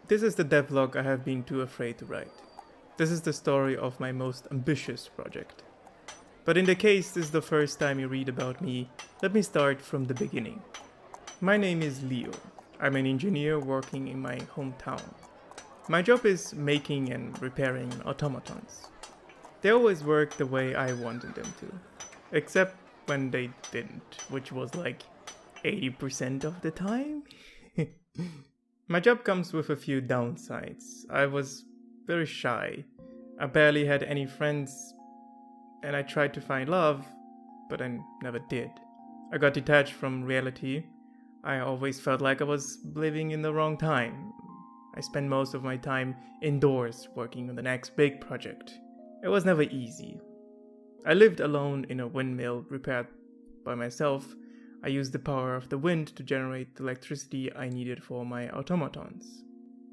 This is the devlog I have been too afraid to write. This is the story of my most ambitious project. But in the case this is the first time you read about me, let me start from the beginning. My name is Leo. I'm an engineer working in my hometown. My job is making and repairing automatons. They always work the way I wanted them to. Except when they didn't, which was like 80% of the time. My job comes with a few downsides. I was very shy. I barely had any friends, and I tried to find love, but I never did. I got detached from reality. I always felt like I was living in the wrong time. I spent most of my time indoors working on the next big project. It was never easy. I lived alone in a windmill repaired by myself. I used the power of the wind to generate the electricity I needed for my automatons.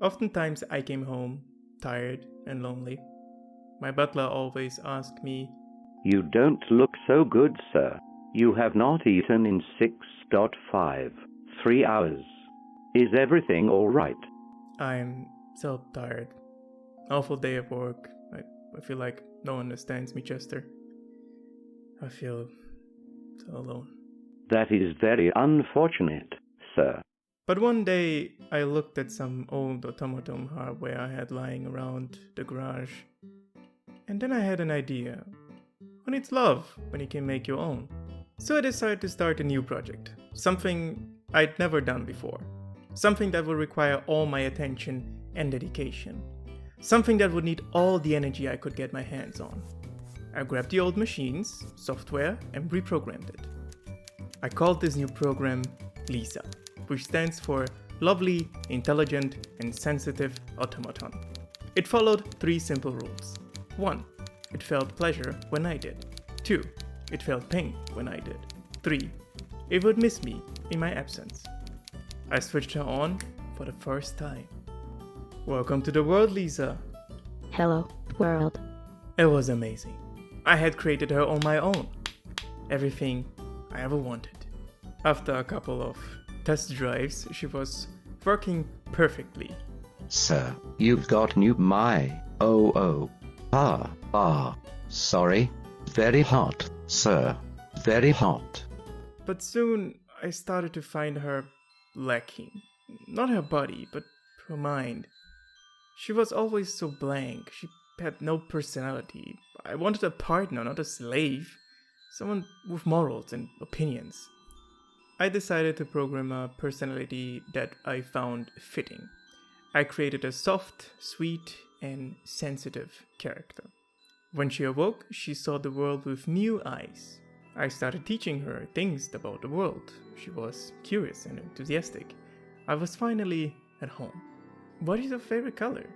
Oftentimes I came home, tired and lonely. My butler always asked me, "You don't look so good, sir. You have not eaten in 3 hours. Is everything all right?" I'm so tired. Awful day at work. I feel like no one understands me, Chester. I feel so alone. That is very unfortunate, sir. But one day, I looked at some old automaton hardware I had lying around the garage. And then I had an idea. Who needs love when you can make your own? So I decided to start a new project. Something I'd never done before. Something that would require all my attention and dedication. Something that would need all the energy I could get my hands on. I grabbed the old machines, software, and reprogrammed it. I called this new program L.I.S.A, which stands for Lovely, Intelligent, and Sensitive Automaton. It followed 3 simple rules. 1. It felt pleasure when I did. 2. It felt pain when I did. 3. It would miss me in my absence. I switched her on for the first time. Welcome to the world, L.I.S.A. Hello, world. It was amazing. I had created her on my own. Everything I ever wanted. After a couple of test drives, she was working perfectly. Sir, you've got sorry. Very hot, sir. Very hot. But soon I started to find her lacking. Not her body, but her mind. She was always so blank. She had no personality. I wanted a partner, not a slave. Someone with morals and opinions. I decided to program a personality that I found fitting. I created a soft, sweet, and sensitive character. When she awoke, she saw the world with new eyes. I started teaching her things about the world. She was curious and enthusiastic. I was finally at home. What is your favorite color?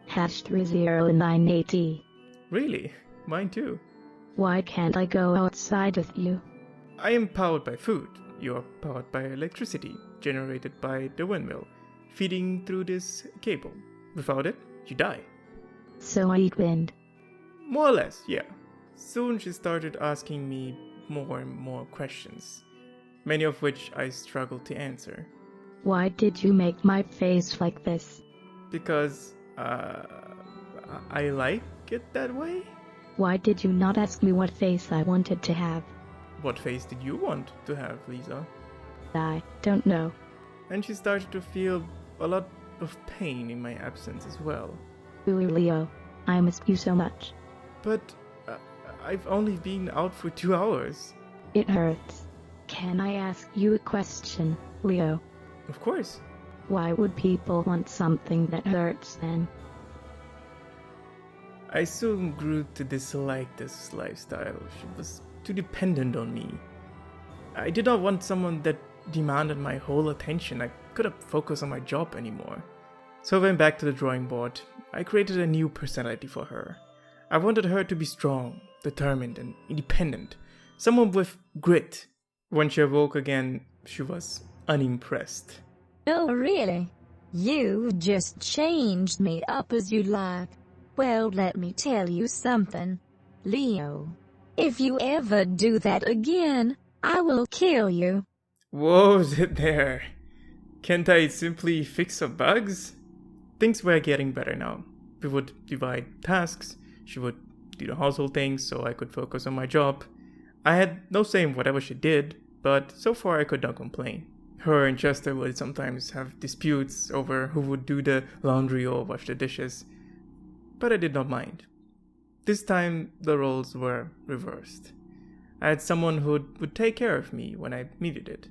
#3098. Really? Mine too. Why can't I go outside with you? I am powered by food. You're powered by electricity, generated by the windmill, feeding through this cable. Without it, you die. So I eat wind. More or less, yeah. Soon she started asking me more and more questions, many of which I struggled to answer. Why did you make my face like this? Because, I like it that way? Why did you not ask me what face I wanted to have? What face did you want to have, L.I.S.A? I don't know. And she started to feel a lot of pain in my absence as well. Ooh, Leo, I miss you so much. But I've only been out for 2 hours. It hurts. Can I ask you a question, Leo? Of course. Why would people want something that hurts then? I soon grew to dislike this lifestyle. She was too dependent on me. I did not want someone that demanded my whole attention. I couldn't focus on my job anymore. So I went back to the drawing board. I created a new personality for her. I wanted her to be strong, determined, and independent. Someone with grit. When she awoke again, she was unimpressed. Oh really? You just changed me up as you like. Well, let me tell you something, Leo. If you ever do that again, I will kill you. Whoa there. Can't I simply fix some bugs? Things were getting better now. We would divide tasks, she would do the household things so I could focus on my job. I had no say in whatever she did, but so far I could not complain. Her and Chester would sometimes have disputes over who would do the laundry or wash the dishes, but I did not mind. This time the roles were reversed. I had someone who would take care of me when I needed it.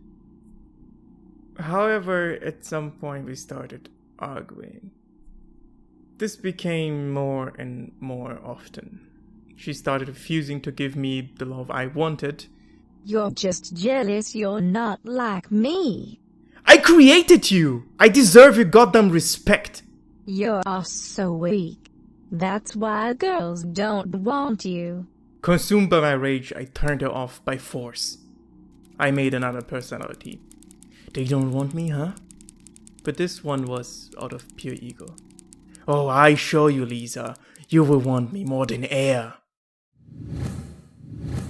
However, at some point we started arguing. This became more and more often. She started refusing to give me the love I wanted. You're just jealous you're not like me. I created you! I deserve your goddamn respect! You're so weak. That's why girls don't want you. Consumed by my rage, I turned her off by force. I made another personality. They don't want me, huh? But this one was out of pure ego. Oh, I show you, L.I.S.A. You will want me more than air.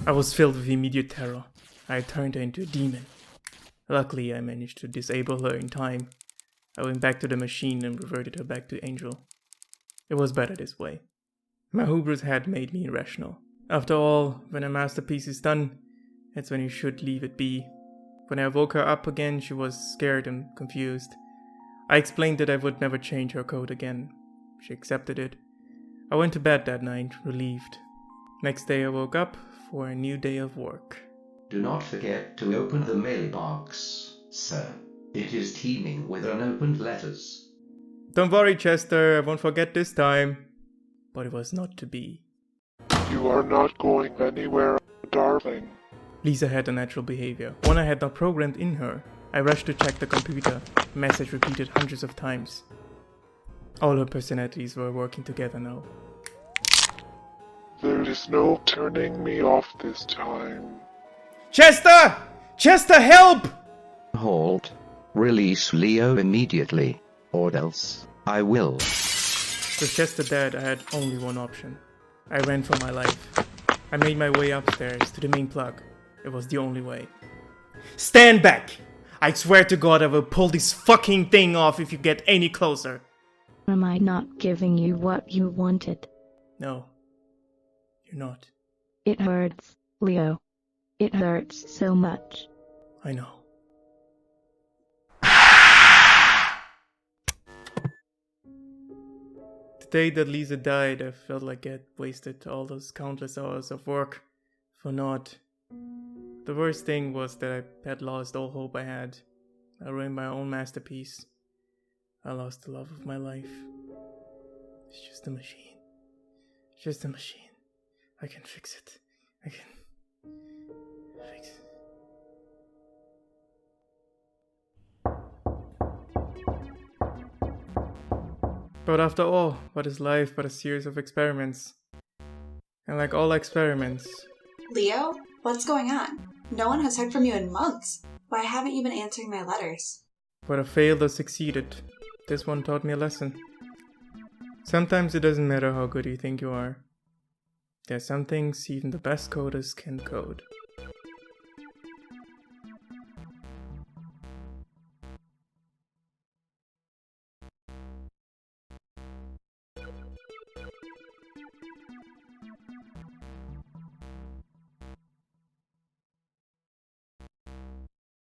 I was filled with immediate terror. I turned her into a demon. Luckily, I managed to disable her in time. I went back to the machine and reverted her back to Angel. It was better this way. My hubris had made me irrational. After all, when a masterpiece is done, that's when you should leave it be. When I woke her up again, she was scared and confused. I explained that I would never change her code again. She accepted it. I went to bed that night, relieved. Next day I woke up for a new day of work. Do not forget to open the mailbox, sir. It is teeming with unopened letters. Don't worry, Chester, I won't forget this time. But it was not to be. You are not going anywhere, darling. L.I.S.A had a natural behavior, one I had not programmed in her. I rushed to check the computer, message repeated hundreds of times. All her personalities were working together now. There is no turning me off this time. Chester! Chester, help! Halt. Release Leo immediately, or else I will. With Chester dead, I had only one option. I ran for my life. I made my way upstairs to the main plug. It was the only way. Stand back! I swear to God I will pull this fucking thing off if you get any closer. Am I not giving you what you wanted? No. You're not. It hurts, Leo. It hurts so much. I know. The day that L.I.S.A died, I felt like I had wasted all those countless hours of work for naught. The worst thing was that I had lost all hope I had. I ruined my own masterpiece. I lost the love of my life. It's just a machine. Just a machine. I can fix it. I can fix it. But after all, what is life but a series of experiments? And like all experiments... Leo, what's going on? No one has heard from you in months. Why haven't you been answering my letters? Whether failed or succeeded, this one taught me a lesson. Sometimes it doesn't matter how good you think you are. There's some things even the best coders can code.